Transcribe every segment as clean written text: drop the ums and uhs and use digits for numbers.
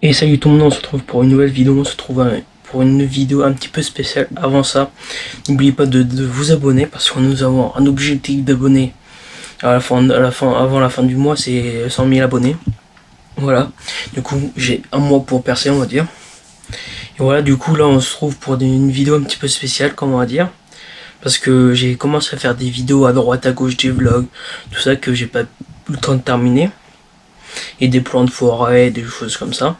Et salut tout le monde, on se retrouve pour une nouvelle vidéo, on se retrouve pour une vidéo un petit peu spéciale. Avant ça, n'oubliez pas de vous abonner parce que nous avons un objectif d'abonnés avant la fin du mois, c'est 100 000 abonnés. Voilà, du coup j'ai un mois pour percer, on va dire. Et voilà, du coup là on se trouve pour une vidéo un petit peu spéciale, comme on va dire. Parce que j'ai commencé à faire des vidéos à droite à gauche, des vlogs, tout ça que j'ai pas eu le temps de terminer. Et des plans de forêt, des choses comme ça.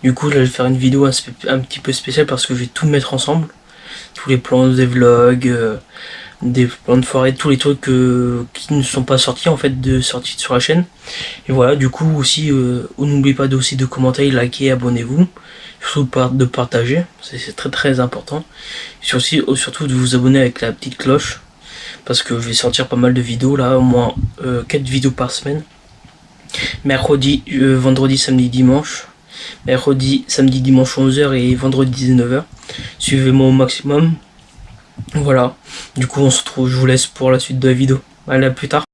Du coup, je vais faire une vidéo un petit peu spéciale parce que je vais tout mettre ensemble. Tous les plans des vlogs, des plans de forêt, tous les trucs qui ne sont pas sortis en fait, de sortie sur la chaîne. Et voilà, du coup aussi, n'oubliez pas aussi de commenter, liker, abonnez-vous. Surtout de partager, c'est très très important. Surtout de vous abonner avec la petite cloche. Parce que je vais sortir pas mal de vidéos là, au moins 4 vidéos par semaine. Mercredi, vendredi, samedi, dimanche. Mercredi, samedi, dimanche 11h et vendredi 19h. Suivez-moi au maximum. Voilà. Du coup, on se retrouve, je vous laisse pour la suite de la vidéo. Allez, à plus tard.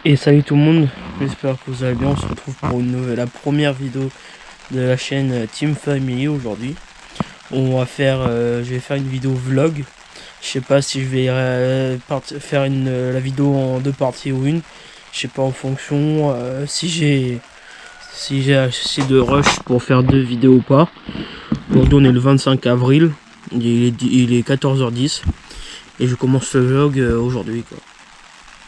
Et salut tout le monde, j'espère que vous allez bien. On se retrouve pour la première vidéo de la chaîne Team Family aujourd'hui. On va faire, je vais faire une vidéo vlog. Je sais pas si je vais faire la vidéo en deux parties ou une. Je sais pas en fonction si j'ai assez de rush pour faire deux vidéos ou pas. Aujourd'hui on est le 25 avril, il est 14h10 et je commence le vlog aujourd'hui quoi.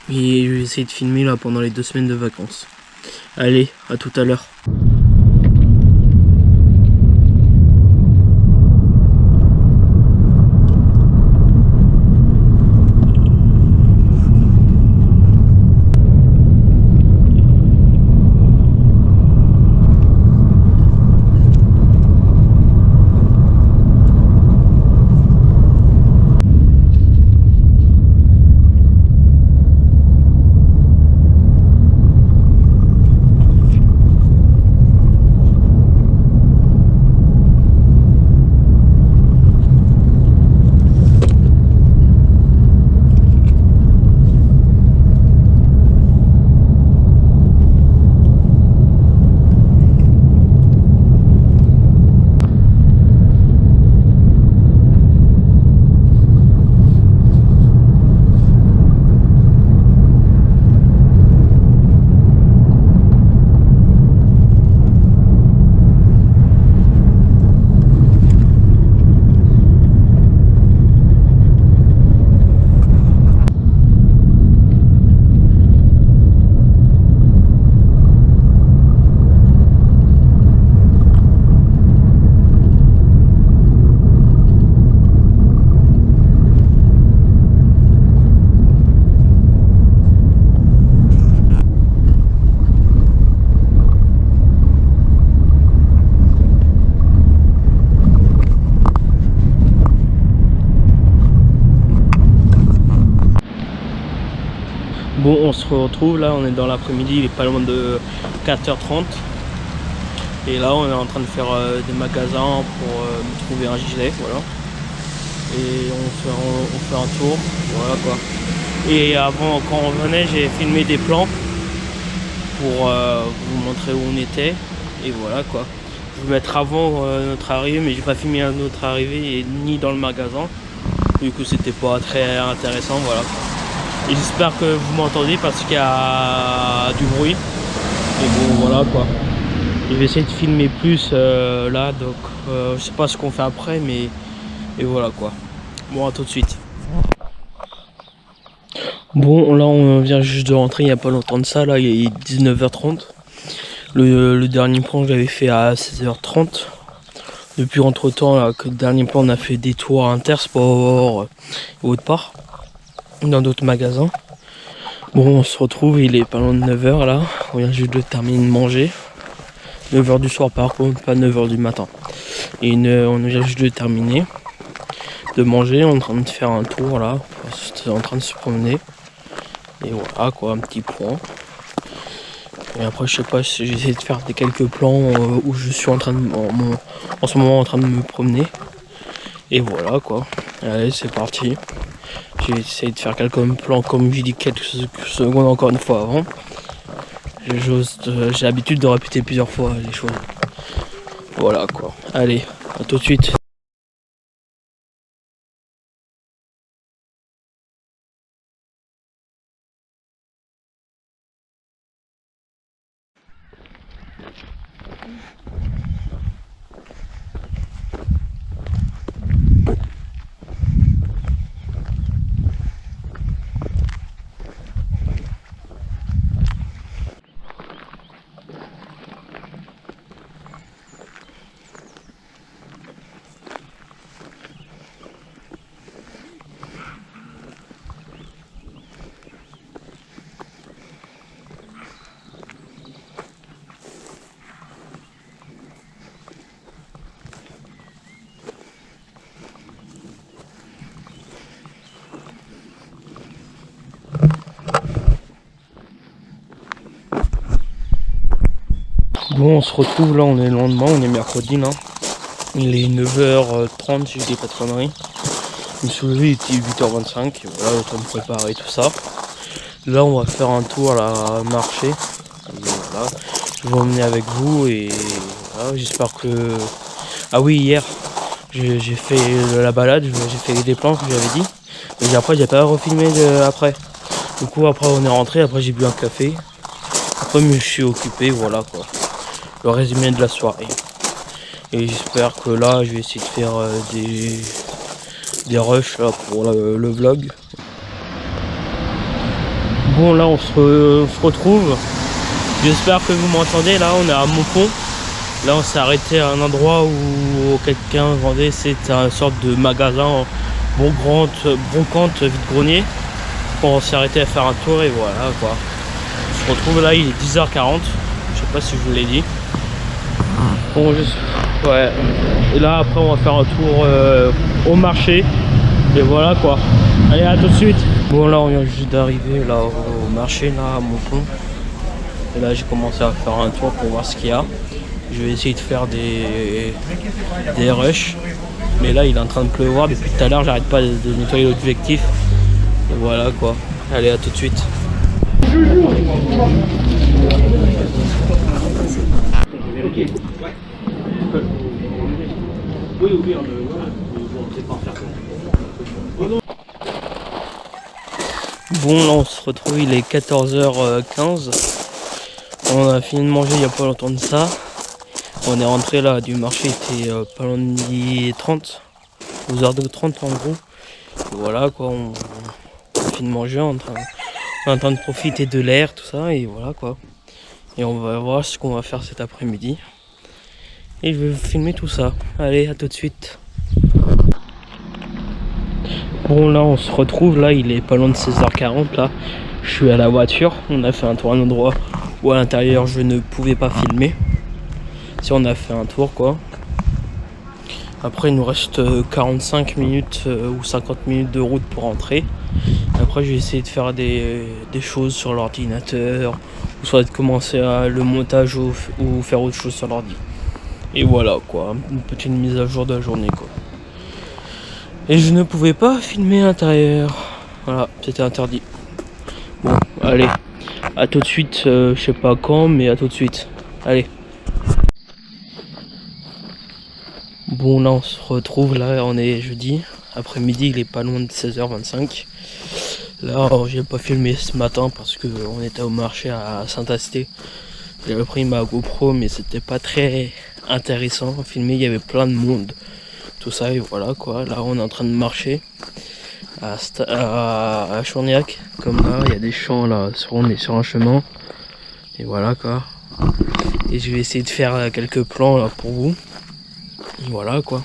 Et je vais essayer de filmer là pendant les 2 semaines de vacances. Allez, à tout à l'heure. Bon, on se retrouve là, on est dans l'après-midi, il est pas loin de 4h30. Et là, on est en train de faire des magasins pour me trouver un gilet, voilà. Et on fait un tour, voilà quoi. Et avant, quand on venait, j'ai filmé des plans pour vous montrer où on était. Et voilà quoi. Je vais mettre avant notre arrivée, mais j'ai pas filmé notre arrivée et ni dans le magasin. Du coup, c'était pas très intéressant, voilà. Et j'espère que vous m'entendez parce qu'il y a du bruit. Et bon, voilà quoi. Je vais essayer de filmer plus là, donc je sais pas ce qu'on fait après, mais et voilà quoi. Bon, à tout de suite. Bon, là on vient juste de rentrer il n'y a pas longtemps de ça, là il est 19h30. Le dernier plan j'avais fait à 16h30. Depuis entre temps, là, que le dernier plan on a fait des tours à Intersport et autre part, dans d'autres magasins. Bon, on se retrouve, il est pas loin de 9h là, on vient juste de terminer de manger. 9h du soir par contre, pas 9h du matin. Et on vient juste de terminer de manger, on est en train de faire un tour là, on est en train de se promener. Et voilà quoi, un petit point. Et après je sais pas, j'essaie de faire quelques plans où je suis en train de, en ce moment en train de me promener. Et voilà quoi, allez c'est parti. J'ai essayé de faire quelques plans comme j'ai dit quelques secondes encore une fois avant. J'ai l'habitude de répéter plusieurs fois les choses. Voilà quoi. Allez, à tout de suite. Bon, on se retrouve là, on est le lendemain, on est mercredi là. Il est 9h30 si je dis pas de conneries. Je me suis levé, il était 8h25, voilà, le temps de préparer tout ça. Là on va faire un tour à la marché. Et voilà. Je vais emmener avec vous et voilà, j'espère que... Ah oui, hier j'ai fait la balade, j'ai fait des plans que j'avais dit. Et après j'ai pas refilmé après. Du coup après on est rentré, après j'ai bu un café. Après je me suis occupé, voilà quoi. Le résumé de la soirée. Et j'espère que là je vais essayer de faire des rushs là, pour le vlog. Bon là on se retrouve. J'espère que vous m'entendez. Là on est à Montpont. Là on s'est arrêté à un endroit où quelqu'un vendait, c'est une sorte de magasin brocante vide-grenier. On s'est arrêté à faire un tour et voilà quoi. On se retrouve là, il est 10h40. Je sais pas si je vous l'ai dit. Bon, ouais. Et là après on va faire un tour au marché. Et voilà quoi. Allez, à tout de suite. Bon là on vient juste d'arriver là au marché là à Montpont. Et là j'ai commencé à faire un tour pour voir ce qu'il y a. Je vais essayer de faire des rushs. Mais là il est en train de pleuvoir depuis tout à l'heure, j'arrête pas de nettoyer l'objectif. Et voilà quoi. Allez, à tout de suite. Bon là on se retrouve, il est 14h15. On a fini de manger il n'y a pas longtemps de ça. On est rentré là du marché, il était pas loin de midi 30, 12h30 en gros. Et voilà quoi, on a fini de manger, on est en train de profiter de l'air, tout ça, et voilà quoi. Et on va voir ce qu'on va faire cet après-midi. Et je vais vous filmer tout ça. Allez, à tout de suite. Bon là on se retrouve, là il est pas loin de 16h40 là. Je suis à la voiture, on a fait un tour à un endroit où à l'intérieur je ne pouvais pas filmer. Si on a fait un tour quoi. Après il nous reste 45 minutes ou 50 minutes de route pour rentrer. Après je vais essayer de faire des choses sur l'ordinateur. Ou soit de commencer le montage ou faire autre chose sur l'ordi. Et voilà quoi, une petite mise à jour de la journée quoi. Et je ne pouvais pas filmer à l'intérieur. Voilà, c'était interdit. Bon, allez, à tout de suite, je sais pas quand, mais à tout de suite. Allez. Bon, là on se retrouve, là on est jeudi. Après-midi, il est pas loin de 16h25. Là, j'ai pas filmé ce matin parce que on était au marché à Saint-Asté. J'avais pris ma GoPro, mais c'était pas très intéressant à filmer, il y avait plein de monde. Tout ça, et voilà quoi. Là, on est en train de marcher à Chourniac, comme là, il y a des champs là, on est sur un chemin. Et voilà quoi. Et je vais essayer de faire quelques plans là pour vous. Et voilà quoi.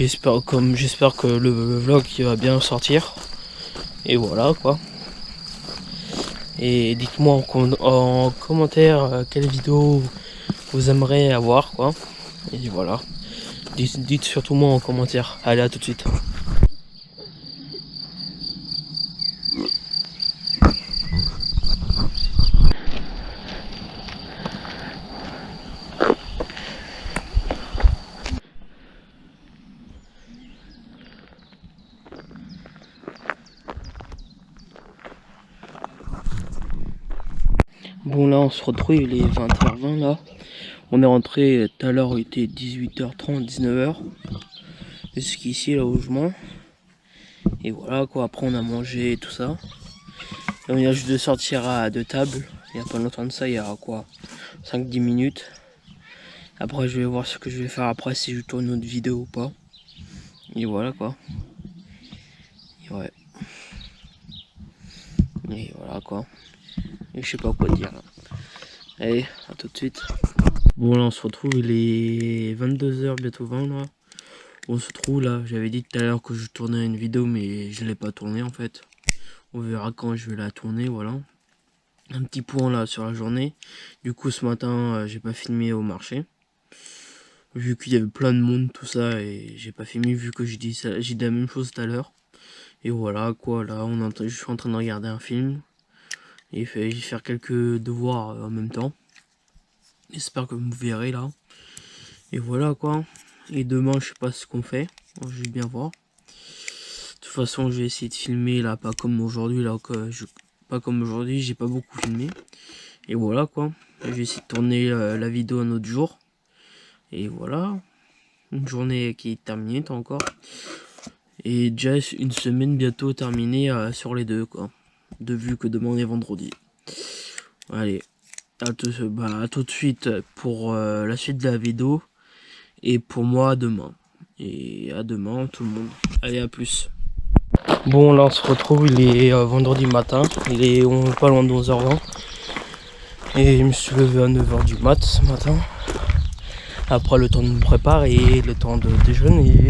J'espère que le vlog va bien sortir. Et voilà quoi. Et dites-moi en commentaire quelle vidéo vous aimeriez avoir quoi. Et voilà. Dites surtout moi en commentaire. Allez, à tout de suite. Bon là on se retrouve, il est 20h20 là. On est rentré tout à l'heure, il était 18h30, 19h. Jusqu'ici là où je mange. Et voilà quoi, après on a mangé et tout ça. Et on vient juste de sortir à deux tables. Il n'y a pas longtemps de ça, il y a quoi, 5-10 minutes. Après je vais voir ce que je vais faire après, si je tourne une autre vidéo ou pas. Et voilà quoi. Et ouais. Et voilà quoi. Et je sais pas quoi dire là. Allez, à tout de suite. Bon là on se retrouve, il est 22h bientôt 20 là. On se trouve là, j'avais dit tout à l'heure que je tournais une vidéo mais je l'ai pas tournée en fait. On verra quand je vais la tourner, voilà. Un petit point là sur la journée. Du coup ce matin j'ai pas filmé au marché. Vu qu'il y avait plein de monde tout ça et j'ai pas filmé vu que j'ai dit la même chose tout à l'heure. Et voilà quoi, là je suis en train de regarder un film. Et je vais faire quelques devoirs en même temps. J'espère que vous me verrez là. Et voilà quoi. Et demain je sais pas ce qu'on fait. Je vais bien voir. De toute façon je vais essayer de filmer là, pas comme aujourd'hui là que pas comme aujourd'hui, j'ai pas beaucoup filmé. Et voilà quoi, je vais essayer de tourner la vidéo un autre jour. Et voilà, une journée qui est terminée encore. Et déjà une semaine bientôt terminée sur les deux quoi. De vu que demain on est vendredi. Allez, à tout de suite pour la suite de la vidéo. Et pour moi demain. Et à demain tout le monde. Allez, à plus. Bon, là on se retrouve, il est vendredi matin. On est pas loin de 11h20. Et je me suis levé à 9h du mat ce matin. Après le temps de me préparer, le temps de déjeuner,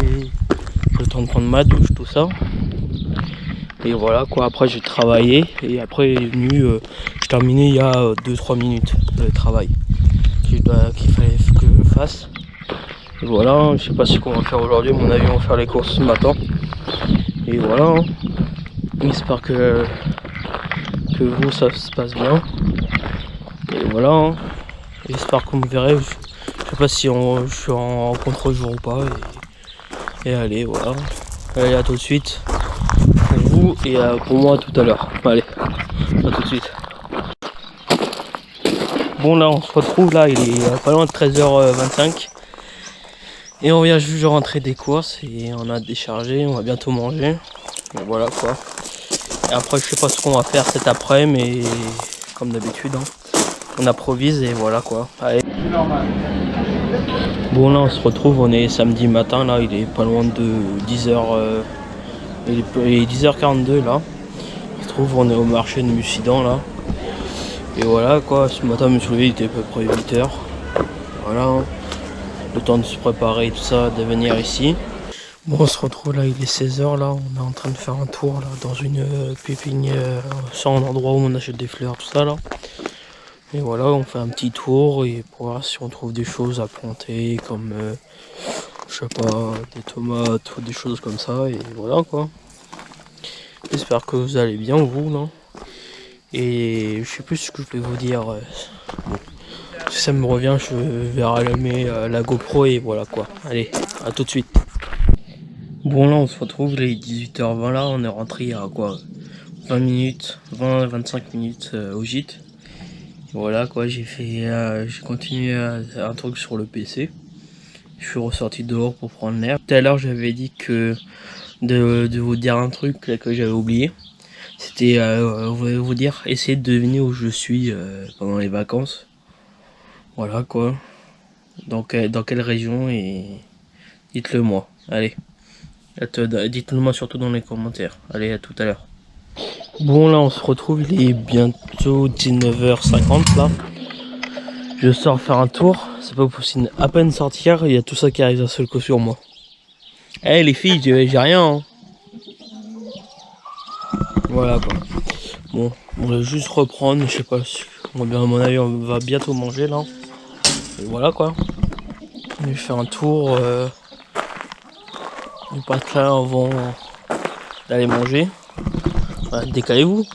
le temps de prendre ma douche, tout ça. Et voilà quoi, après j'ai travaillé. Et après est venu, j'ai terminé il y a 2-3 minutes de travail qu'il fallait que je fasse. Et voilà, je sais pas ce qu'on va faire aujourd'hui, à mon avis on va faire les courses ce matin. Et voilà, j'espère que vous ça se passe bien. Et voilà, j'espère que vous me verrez. Je sais pas si je suis en contre-jour ou pas. Et allez, voilà. Allez, à tout de suite. Pour vous et pour moi tout à l'heure. Allez, à tout de suite. Bon, là, on se retrouve. Là, il est pas loin de 13h25. Et on vient juste de rentrer des courses. Et on a déchargé. On va bientôt manger. Et voilà quoi. Et après, je sais pas ce qu'on va faire cet après, mais comme d'habitude, hein, on improvise et voilà quoi. Allez. Bon, là on se retrouve, on est samedi matin, là il est pas loin de 10h, il est 10h42 là. On se trouve, on est au marché de Mussidan là. Et voilà quoi, ce matin je me suis levé, il était à peu près 8h. Voilà, hein. Le temps de se préparer et tout ça, de venir ici. Bon, on se retrouve là, il est 16h là, on est en train de faire un tour là dans une pépinière, sur un endroit où on achète des fleurs, tout ça là. Et voilà, on fait un petit tour et pour voir si on trouve des choses à planter comme, je sais pas, des tomates ou des choses comme ça. Et voilà quoi. J'espère que vous allez bien vous là. Et je sais plus ce que je voulais vous dire. Bon. Si ça me revient, je vais rallumer la GoPro et voilà quoi. Allez, à tout de suite. Bon là on se retrouve, il est 18h20 là, on est rentré il y a quoi 20 minutes, 20-25 minutes au gîte. Voilà quoi, j'ai continué un truc sur le PC. Je suis ressorti dehors pour prendre l'air. Tout à l'heure j'avais dit que de vous dire un truc là, que j'avais oublié. C'était vous dire, essayer de deviner où je suis pendant les vacances. Voilà quoi. Donc dans quelle région et dites-le moi. Allez. Dites-le moi surtout dans les commentaires. Allez, à tout à l'heure. Bon là on se retrouve, il est bientôt 19h50 là. Je sors faire un tour, c'est pas possible. À peine sortir, il y a tout ça qui arrive d'un seul coup sur moi. Eh les filles, j'ai rien hein. Voilà quoi. Bon, on va juste reprendre, je sais pas si à mon avis on va bientôt manger là. Et voilà quoi. Je vais faire un tour du patelin avant d'aller manger. Voilà, décalez-vous.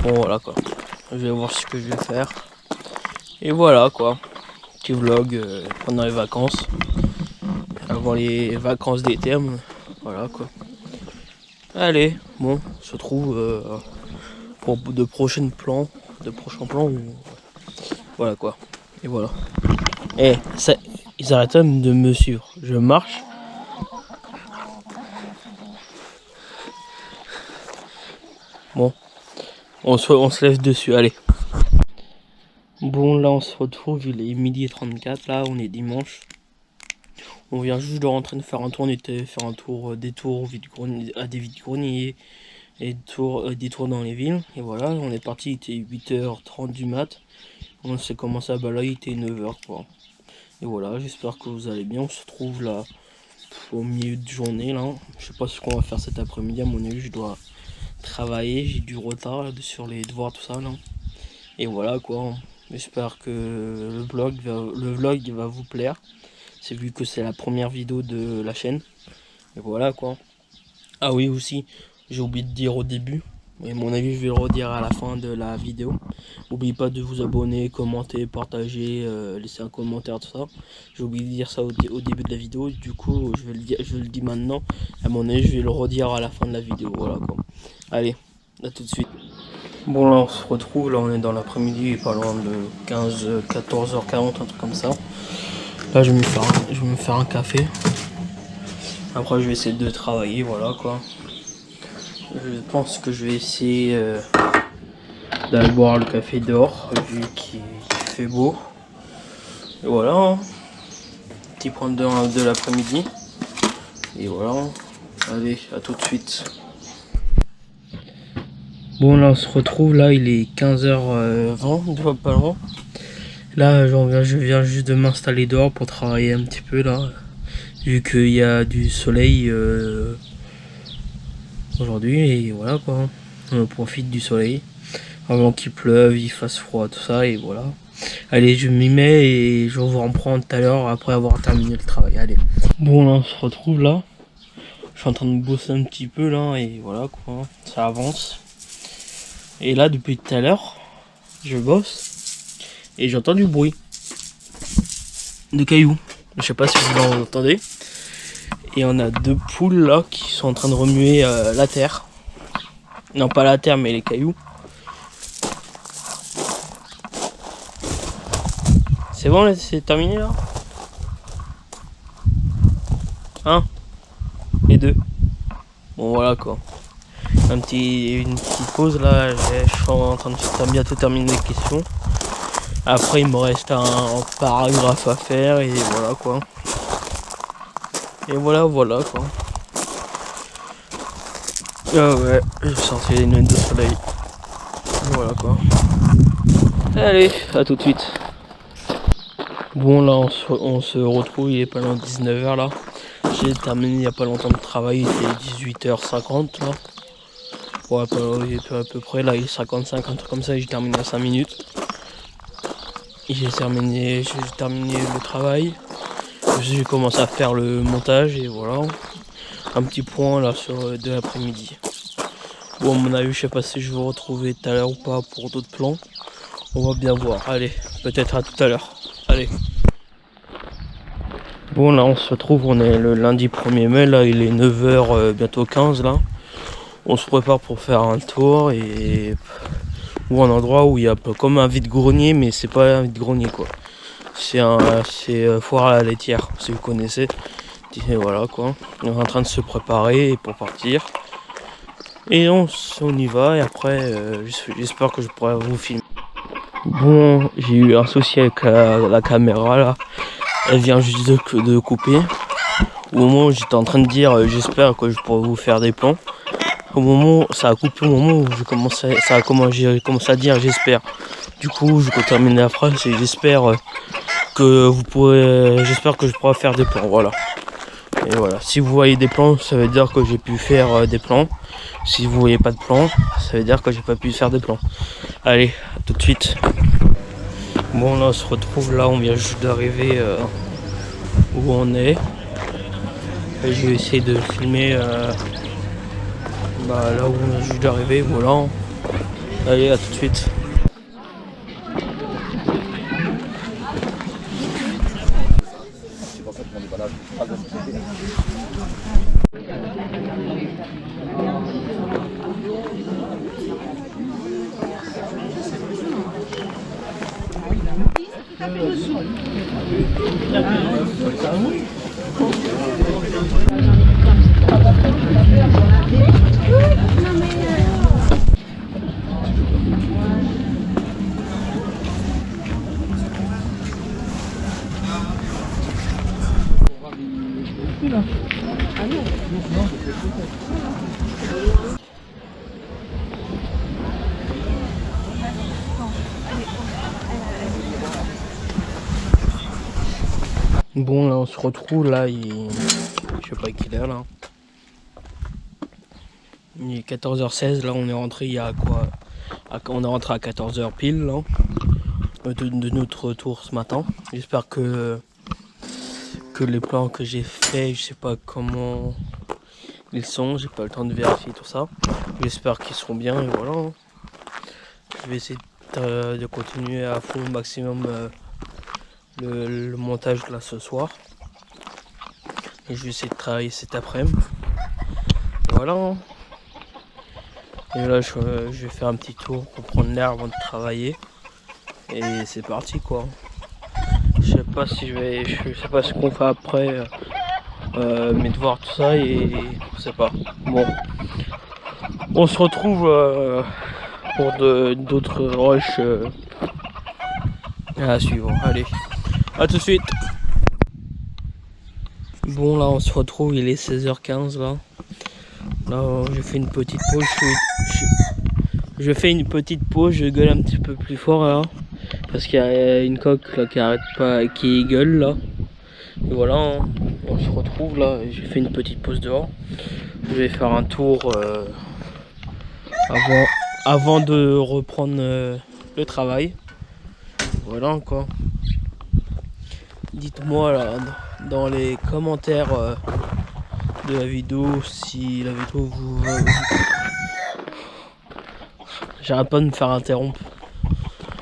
Bon voilà quoi. Je vais voir ce que je vais faire. Et voilà quoi. Petit vlog pendant les vacances. Avant les vacances d'été. Voilà quoi. Allez, bon, on se retrouve pour de prochains plans. Voilà quoi. Et voilà. Eh, ça, ils arrêtent même de me suivre. Je marche. Bon, on se lève dessus, allez. Bon, là on se retrouve, il est 12h34, là on est dimanche. On vient juste de rentrer de faire un tour, on était faire un tour, des tours à des vides-greniers et des tours dans les villes. Et voilà, on est parti, il était 8h30 du mat. On s'est commencé à balader, il était 9h quoi. Et voilà, j'espère que vous allez bien. On se trouve là au milieu de journée là. Je sais pas ce qu'on va faire cet après-midi, à mon avis je dois travailler, j'ai du retard là, sur les devoirs tout ça là. Et voilà quoi. J'espère que le vlog va vous plaire. C'est vu que c'est la première vidéo de la chaîne. Et voilà quoi. Ah oui aussi, j'ai oublié de dire au début. Mais à mon avis je vais le redire à la fin de la vidéo. N'oubliez pas de vous abonner, commenter, partager, laisser un commentaire, tout ça. J'ai oublié de dire ça au début de la vidéo. Du coup je le dis maintenant. À mon avis je vais le redire à la fin de la vidéo. Voilà quoi. Allez, à tout de suite. Bon là on se retrouve, là on est dans l'après-midi, pas loin de 14h40, un truc comme ça. Là je vais me faire un café. Après je vais essayer de travailler, voilà quoi. Je pense que je vais essayer d'aller boire le café dehors, vu qu'il fait beau. Et voilà, hein. Petit point de l'après-midi. Et voilà, allez, à tout de suite. Bon là on se retrouve, là il est 15h20, pas loin. Là je viens juste de m'installer dehors pour travailler un petit peu là. Vu qu'il y a du soleil aujourd'hui et voilà quoi. On profite du soleil. Avant qu'il pleuve, il fasse froid, tout ça et voilà. Allez, je m'y mets et je vous reprends tout à l'heure après avoir terminé le travail. Allez. Bon là on se retrouve là. Je suis en train de bosser un petit peu là et voilà quoi. Ça avance. Et là depuis tout à l'heure, je bosse et j'entends du bruit de cailloux. Je sais pas si vous l'entendez. Et on a deux poules là qui sont en train de remuer la terre. Non pas la terre mais les cailloux. C'est bon, c'est terminé là? 1 et 2. Bon voilà quoi. Une petite pause là, je suis en train de bientôt terminer les questions. Après il me reste un paragraphe à faire et voilà quoi. Et voilà quoi. Ah ouais, j'ai sorti les lunettes de soleil. Voilà quoi. Allez, à tout de suite. Bon là on se retrouve, il est pas loin de 19h là. J'ai terminé il n'y a pas longtemps de travail, il était 18h50 là. Ouais, à peu près là il est 55, un truc comme ça, et j'ai terminé à 5 minutes. J'ai terminé le travail. J'ai commencé à faire le montage et voilà. Un petit point là sur de l'après-midi. Bon, à mon avis, je sais pas si je vais vous retrouver tout à l'heure ou pas pour d'autres plans. On va bien voir. Allez, peut-être à tout à l'heure. Allez. Bon, là, on se retrouve. On est le lundi 1er mai. Là, il est 9h, bientôt 15 là. On se prépare pour faire un tour et ou un endroit où il y a comme un vide-grenier, mais c'est pas un vide-grenier quoi. C'est foire à la laitière, si vous connaissez. Et voilà quoi. On est en train de se préparer pour partir. Et on y va et après j'espère que je pourrai vous filmer. Bon, j'ai eu un souci avec la caméra là. Elle vient juste de couper. Au moment où j'étais en train de dire j'espère que je pourrai vous faire des plans. Au moment, ça a coupé au moment où j'ai commencé à dire j'espère. Du coup, je termine la phrase et j'espère que je pourrai faire des plans. Voilà. Et voilà. Si vous voyez des plans, ça veut dire que j'ai pu faire des plans. Si vous voyez pas de plans, ça veut dire que j'ai pas pu faire des plans. Allez, à tout de suite. Bon là, on se retrouve là. On vient juste d'arriver où on est. Et je vais essayer de filmer. Là où on est juste d'arriver, voilà. Allez, à tout de suite. Bon là on se retrouve là, je sais pas quelle heure là. Il est 14h16 là, on est rentré il y a quoi, on est rentré à 14h pile là, de notre retour ce matin. J'espère que les plans que j'ai fait, je sais pas comment ils sont, j'ai pas le temps de vérifier tout ça. J'espère qu'ils seront bien et voilà. Je vais essayer de continuer à fond au maximum le montage là ce soir. Et je vais essayer de travailler cet après-midi. Voilà. Et là je vais faire un petit tour pour prendre l'air avant de travailler. Et c'est parti quoi. Je sais pas si je sais pas ce qu'on fait après mes devoirs tout ça et je sais pas. Bon, on se retrouve pour d'autres rushs à suivre. Allez, à tout de suite. Bon là on se retrouve, il est 16h15 là. Là j'ai fait une petite pause, je fais une petite pause, je gueule un petit peu plus fort là. Parce qu'il y a une coque là qui arrête pas, qui gueule là. Et voilà, hein, on se retrouve là, j'ai fait une petite pause dehors. Je vais faire un tour avant de reprendre le travail. Voilà quoi. Dites-moi là dans les commentaires de la vidéo si la vidéo vous... J'arrête pas de me faire interrompre.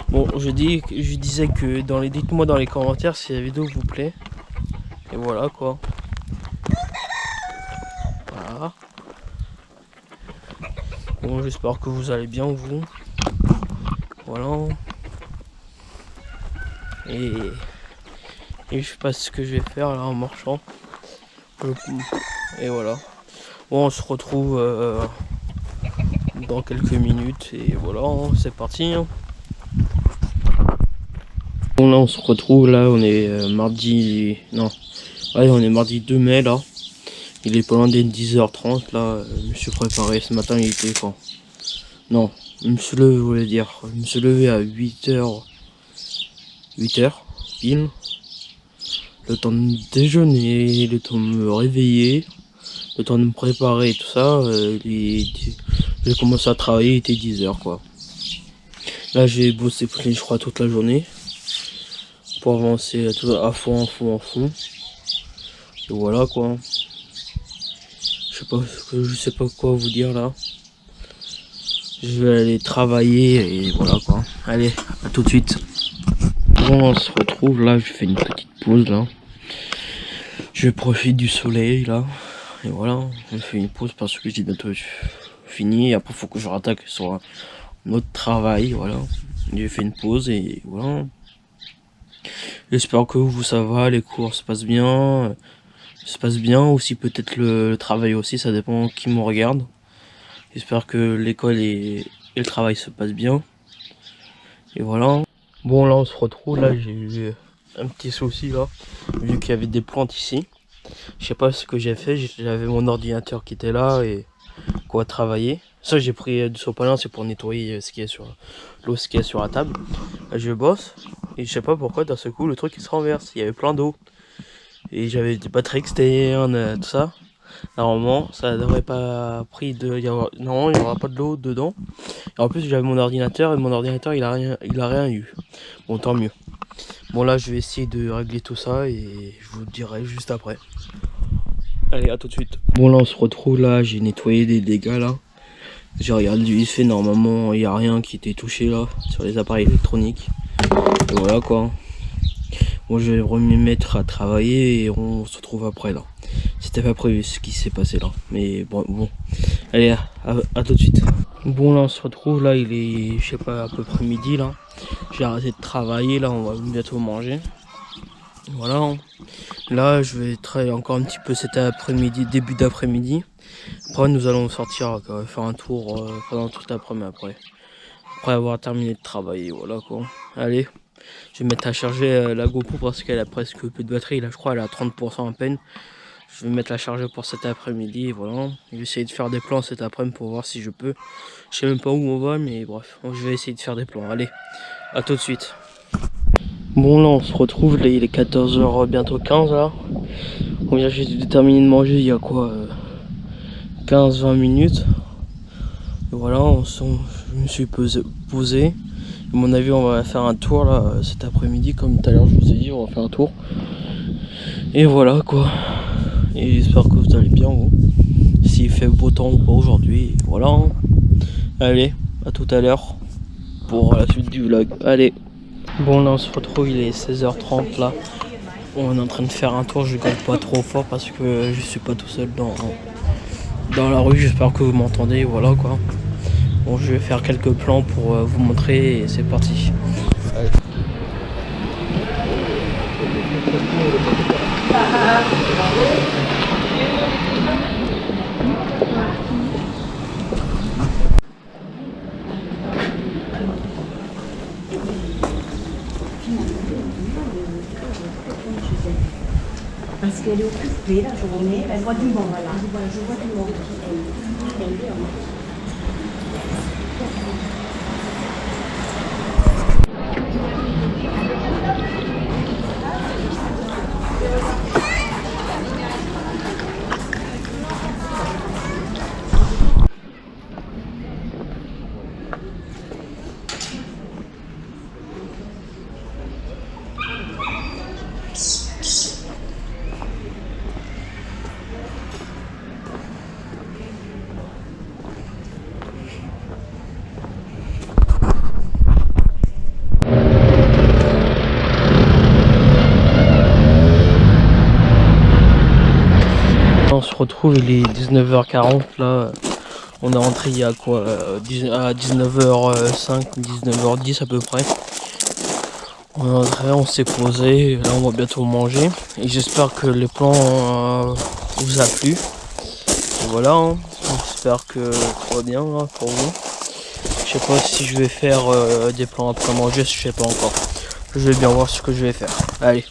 Bon, je disais que dites-moi dans les commentaires si la vidéo vous plaît. Et voilà quoi. Voilà. Bon, j'espère que vous allez bien vous. Voilà. Et je sais pas ce que je vais faire là en marchant. Et voilà. Bon, on se retrouve dans quelques minutes et voilà, hein, c'est parti. Hein. Bon là on se retrouve là, on est mardi, non, ouais on est mardi 2 mai là. Il est pas loin des 10h30 là, je me suis préparé ce matin, il était quand? Non, je me suis levé, je voulais dire, je me suis levé à 8h pile. Le temps de déjeuner, le temps de me réveiller, le temps de me préparer et tout ça, j'ai commencé à travailler, il était 10h quoi. Là j'ai bossé je crois toute la journée pour avancer à fond. Et voilà quoi. Je sais pas quoi vous dire là. Je vais aller travailler et voilà quoi. Allez, à tout de suite. Bon, on se retrouve là, je fais une petite pause là. Je profite du soleil là. Et voilà, je fais une pause parce que j'ai bientôt fini. Et après, faut que je rattaque sur un autre travail. Voilà, j'ai fait une pause et voilà. J'espère que vous ça va, les cours se passent bien. Aussi peut-être le travail aussi, ça dépend qui me regarde. J'espère que l'école et le travail se passent bien. Et voilà. Bon là on se retrouve, là j'ai eu un petit souci là, vu qu'il y avait des plantes ici. Je sais pas ce que j'ai fait, j'avais mon ordinateur qui était là et quoi travailler. Ça j'ai pris du sopalin, c'est pour nettoyer ce qui est sur l'eau, ce qui est sur la table. Là, je bosse et je sais pas pourquoi d'un seul coup le truc il se renverse, il y avait plein d'eau. Et j'avais des batteries externes, tout ça. Normalement ça devrait pas normalement il n'y aura pas de l'eau dedans. Et en plus j'avais mon ordinateur et mon ordinateur il a rien eu. Bon tant mieux. Bon là je vais essayer de régler tout ça et je vous dirai juste après. Allez, à tout de suite. Bon là on se retrouve là, j'ai nettoyé des dégâts là. J'ai regardé vite fait, normalement il n'y a rien qui était touché là sur les appareils électroniques. Et voilà quoi. Bon je vais me mettre à travailler et on se retrouve après là. C'était pas prévu ce qui s'est passé là. Mais bon. Allez, à tout de suite. Bon là on se retrouve là, il est je sais pas à peu près midi là. J'ai arrêté de travailler là, on va bientôt manger. Voilà. Là je vais travailler encore un petit peu cet après-midi, début d'après-midi. Après nous allons sortir faire un tour pendant toute l'après-midi après avoir terminé de travailler. Voilà quoi. Allez, je vais mettre à charger la GoPro parce qu'elle a presque plus de batterie. Là je crois elle a 30% à peine. Je vais mettre la charger pour cet après-midi et voilà. Je vais essayer de faire des plans cet après-midi pour voir si je peux. Je sais même pas où on va mais bref, je vais essayer de faire des plans. Allez, à tout de suite. Bon là on se retrouve, là il est 14h bientôt 15 là. J'ai terminé de manger il y a quoi 15-20 minutes. Et voilà, je me suis posé. À mon avis on va faire un tour là cet après-midi, comme tout à l'heure je vous ai dit, on va faire un tour. Et voilà quoi. Et j'espère que vous allez bien vous. S'il fait beau temps ou pas aujourd'hui. Voilà. Hein. Allez, à tout à l'heure pour la suite du vlog. Allez. Bon là on se retrouve, il est 16h30 là. On est en train de faire un tour, je gueule pas trop fort parce que je suis pas tout seul dans la rue, j'espère que vous m'entendez, voilà quoi. Bon, je vais faire quelques plans pour vous montrer et c'est parti. Allez. Parce qu'elle est occupée la journée, elle voit du monde, voilà. Je vois du monde qui aime bien. On se retrouve, il est 19h40 là. On est rentré il y a quoi à 19h05, 19h10 à peu près. On est rentré, on s'est posé, là on va bientôt manger. Et j'espère que les plans vous a plu. Et voilà, hein. J'espère que tout va bien là, pour vous. Je sais pas si je vais faire des plans après manger, je sais pas encore. Je vais bien voir ce que je vais faire. Allez,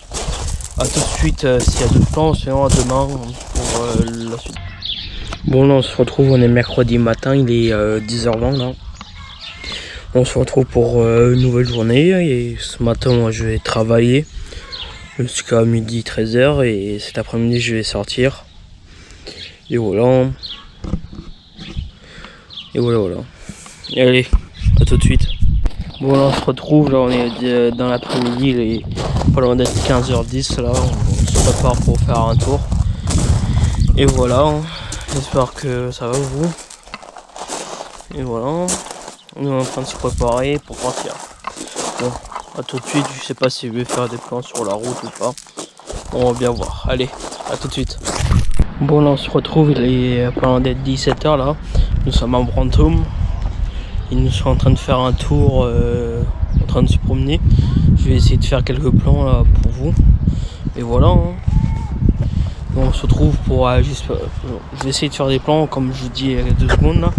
à tout de suite s'il y a d'autres plans, sinon à demain pour la suite. Bon là on se retrouve, on est mercredi matin, il est 10h20 là. On se retrouve pour une nouvelle journée et ce matin moi je vais travailler jusqu'à midi 13h et cet après-midi je vais sortir. Et voilà. Et voilà. Et allez, à tout de suite. Bon là on se retrouve, là on est dans l'après-midi, il est pas loin d'être 15h10 là, on se prépare pour faire un tour. Et voilà, j'espère que ça va vous. Et voilà, on est en train de se préparer pour partir. Bon, à tout de suite, je sais pas si je vais faire des plans sur la route ou pas. On va bien voir, allez, à tout de suite. Bon là on se retrouve, il est pas loin d'être 17h là, nous sommes à Brantôme. Ils nous sont en train de faire un tour, en train de se promener. Je vais essayer de faire quelques plans là pour vous. Et voilà. Hein. On se retrouve pour je vais essayer de faire des plans comme je vous dis il y a 2 secondes là.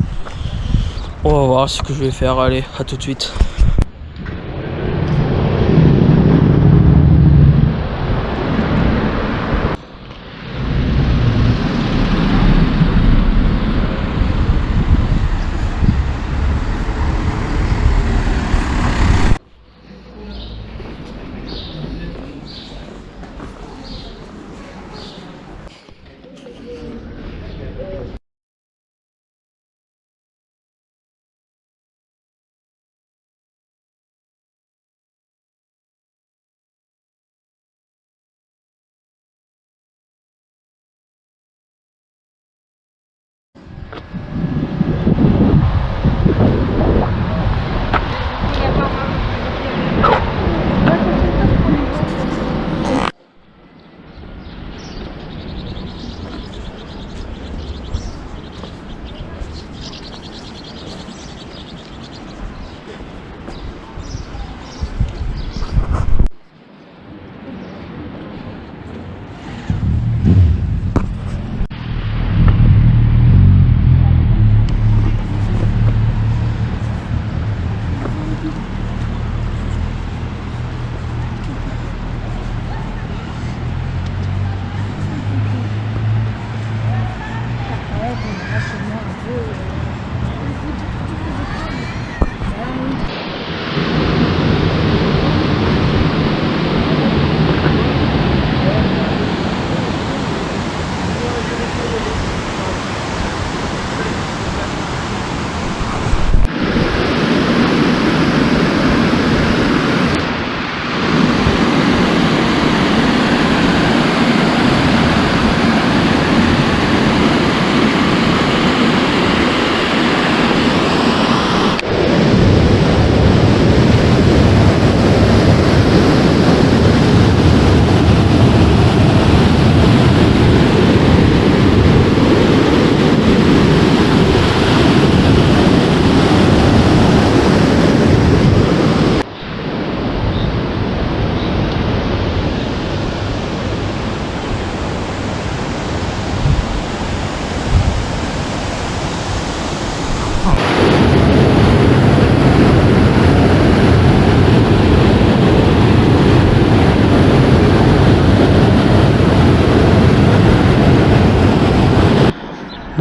On va voir ce que je vais faire. Allez, à tout de suite.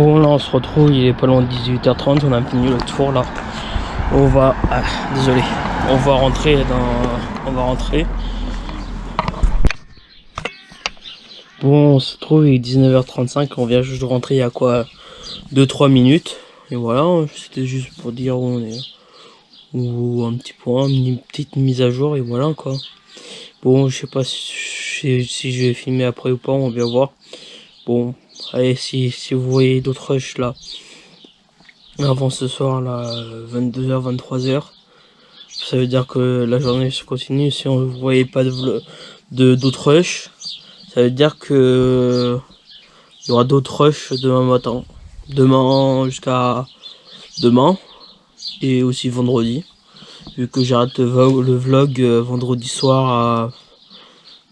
Bon là on se retrouve, il est pas loin de 18h30, on a fini le tour là. On va... Ah, désolé. On va rentrer dans... On va rentrer. Bon on se trouve, il est 19h35, on vient juste de rentrer il y a quoi 2-3 minutes. Et voilà, c'était juste pour dire où on est. Ou un petit point, une petite mise à jour et voilà quoi. Bon je sais pas si je vais filmer après ou pas, on va bien voir. Bon, allez, si vous voyez d'autres rushs là, avant ce soir là, 22h, 23h, ça veut dire que la journée se continue. Si on ne voyait pas d'autres rushs, ça veut dire que il y aura d'autres rushs demain matin. Demain jusqu'à demain et aussi vendredi. Vu que j'arrête le vlog vendredi soir à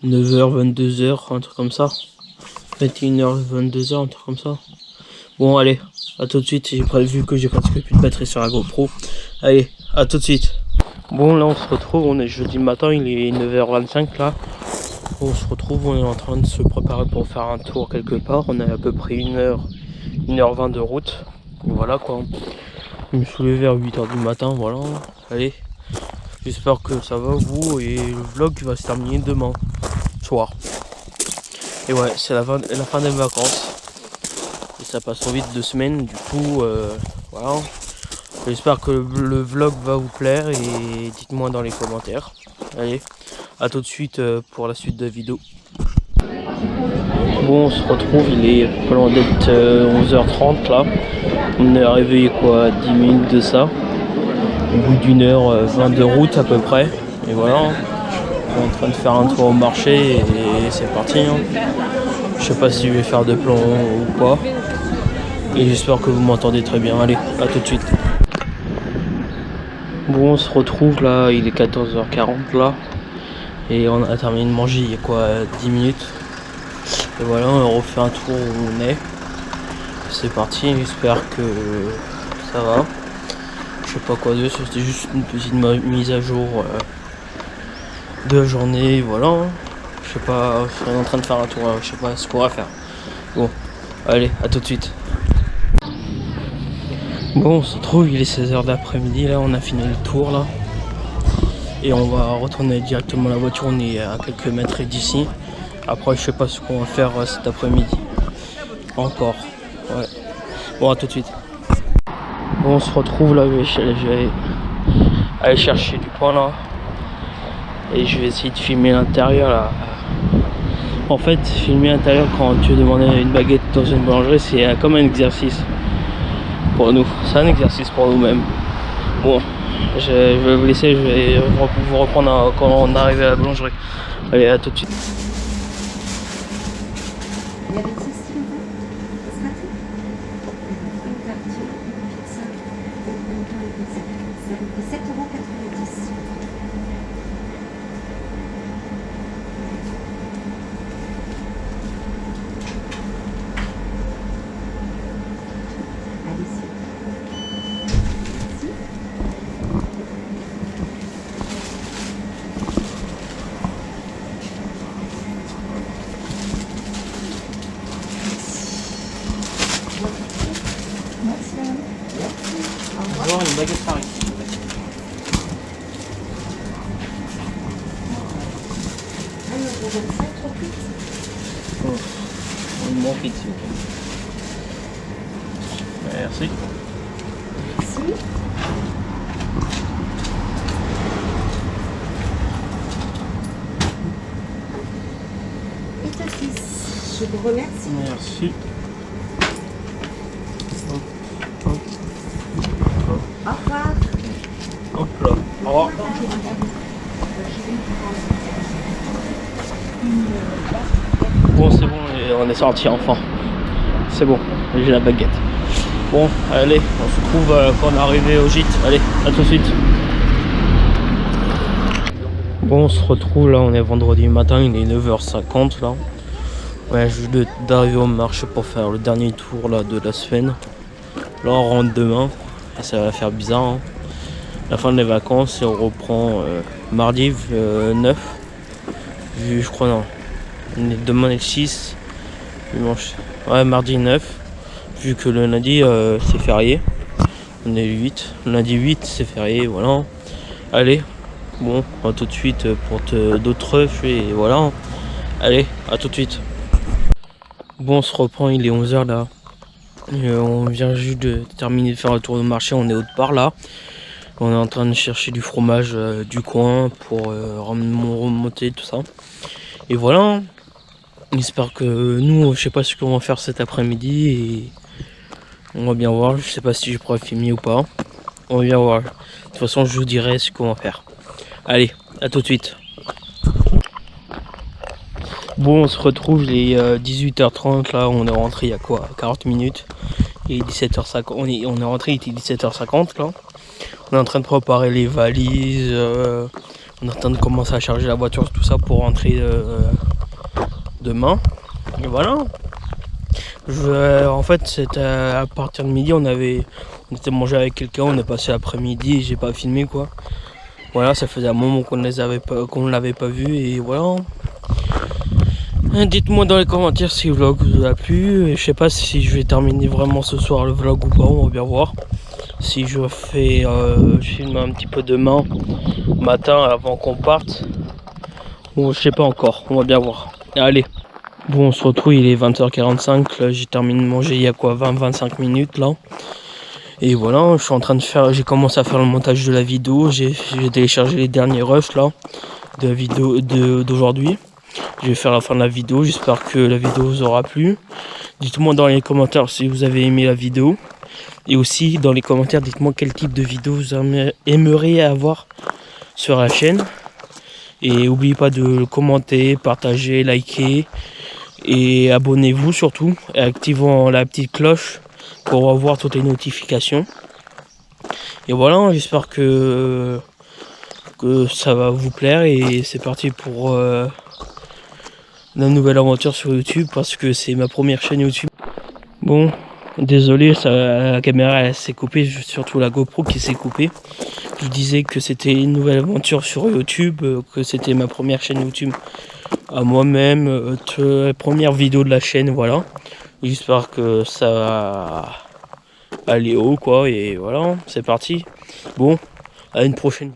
9h, 22h, un truc comme ça. 21h, 22h, un truc comme ça. Bon allez, à tout de suite, j'ai prévu que j'ai presque plus de batterie sur la GoPro. Allez, à tout de suite. Bon là on se retrouve, on est jeudi matin, il est 9h25 là. On se retrouve, on est en train de se préparer pour faire un tour quelque part. On a à peu près 1h20 de route. Et voilà quoi. Je me suis levé vers 8h du matin, voilà. Allez, j'espère que ça va vous et le vlog va se terminer demain soir. Et ouais, c'est la fin des vacances. Et ça passe trop vite, 2 semaines, du coup, voilà. J'espère que le vlog va vous plaire et dites-moi dans les commentaires. Allez, à tout de suite pour la suite de la vidéo. Bon, on se retrouve, il est pas loin d'être 11h30 là. On est arrivé quoi, 10 minutes de ça. Au bout d'1h20 de route à peu près. Et voilà, on est en train de faire un tour au marché et c'est parti. Hein. Je sais pas si je vais faire de plan ou pas. Et j'espère que vous m'entendez très bien. Allez, à tout de suite. Bon, on se retrouve là, il est 14h40 là. Et on a terminé de manger il y a quoi, 10 minutes. Et voilà, on refait un tour où on est. C'est parti, j'espère que ça va. Je sais pas quoi d'autre, c'était juste une petite mise à jour de la journée, voilà. Je sais pas, on est en train de faire un tour, je sais pas ce qu'on va faire. Bon, allez, à tout de suite. Bon, on se trouve, il est 16h d'après-midi, là, on a fini le tour, là. Et on va retourner directement à la voiture, on est à quelques mètres d'ici. Après, je sais pas ce qu'on va faire cet après-midi. Encore, ouais. Bon, à tout de suite. Bon, on se retrouve, là, je vais aller chercher du pain, là. Et je vais essayer de filmer l'intérieur, là. En fait, filmer l'intérieur quand tu demandes une baguette dans une boulangerie, c'est comme un exercice. Pour nous, c'est un exercice pour nous-mêmes. Bon, je vais vous laisser, je vais vous reprendre quand on arrive à la boulangerie. Allez, à tout de suite. Bonjour, une baguette Paris. Une moins vite, s'il vous plaît. Merci. Merci. Et ta fils. Je vous remercie. Merci. Au revoir. Hop là. Au revoir. Bon, c'est bon, on est sorti enfin. C'est bon, j'ai la baguette. Bon, allez, on se retrouve quand on est arrivé au gîte. Allez, à tout de suite. Bon, on se retrouve là, on est vendredi matin, il est 9h50 là. Ouais, je viens d'arriver au marché pour faire le dernier tour là de la semaine. Là, on rentre demain. Et ça va faire bizarre. Hein. La fin des vacances et on reprend mardi 9. Je crois non. Demain est le 6. Dimanche. Ouais, mardi 9. vu que le lundi c'est férié. On est le 8. Le lundi 8 c'est férié, voilà. Allez, bon, à tout de suite pour d'autres refs et voilà. Allez, à tout de suite. Bon, on se reprend, il est 11h là. On vient juste de terminer de faire le tour de marché, on est autre part là. On est en train de chercher du fromage du coin pour remonter tout ça. Et voilà. J'espère que nous, je sais pas ce qu'on va faire cet après-midi et on va bien voir. Je sais pas si je pourrais filmer ou pas. On va bien voir. De toute façon, je vous dirai ce qu'on va faire. Allez, à tout de suite. Bon, on se retrouve les 18h30 là. On est rentré il y a quoi, 40 minutes. Il est 17h50. On est rentré, il était 17h50 là. On est en train de préparer les valises. On est en train de commencer à charger la voiture, tout ça pour rentrer demain. Et voilà. En fait, c'était à partir de midi, on était mangé avec quelqu'un, on est passé l'après-midi et j'ai pas filmé quoi. Voilà, ça faisait un moment qu'on ne l'avait pas vu et voilà. Dites-moi dans les commentaires si le vlog vous a plu. Et je sais pas si je vais terminer vraiment ce soir le vlog ou pas, on va bien voir. Si je filme un petit peu demain matin avant qu'on parte. Bon, je sais pas encore, on va bien voir. Allez. Bon, on se retrouve, il est 20h45, là j'ai terminé de manger il y a quoi, 20-25 minutes là. Et voilà, je suis en train de j'ai commencé à faire le montage de la vidéo, j'ai téléchargé les derniers rushs là, de la vidéo d'aujourd'hui. Je vais faire la fin de la vidéo, j'espère que la vidéo vous aura plu. Dites-moi dans les commentaires si vous avez aimé la vidéo. Et aussi dans les commentaires, dites-moi quel type de vidéo vous aimeriez avoir sur la chaîne. Et n'oubliez pas de commenter, partager, liker. Et abonnez-vous surtout, et activez la petite cloche pour avoir toutes les notifications. Et voilà, j'espère que ça va vous plaire. Et c'est parti pour la nouvelle aventure sur YouTube, parce que c'est ma première chaîne YouTube. Bon, désolé, la caméra elle s'est coupée, surtout la GoPro qui s'est coupée. Je disais que c'était une nouvelle aventure sur YouTube, que c'était ma première chaîne YouTube à moi-même, la première vidéo de la chaîne, voilà. J'espère que ça va aller haut quoi, et voilà, c'est parti. Bon, à une prochaine.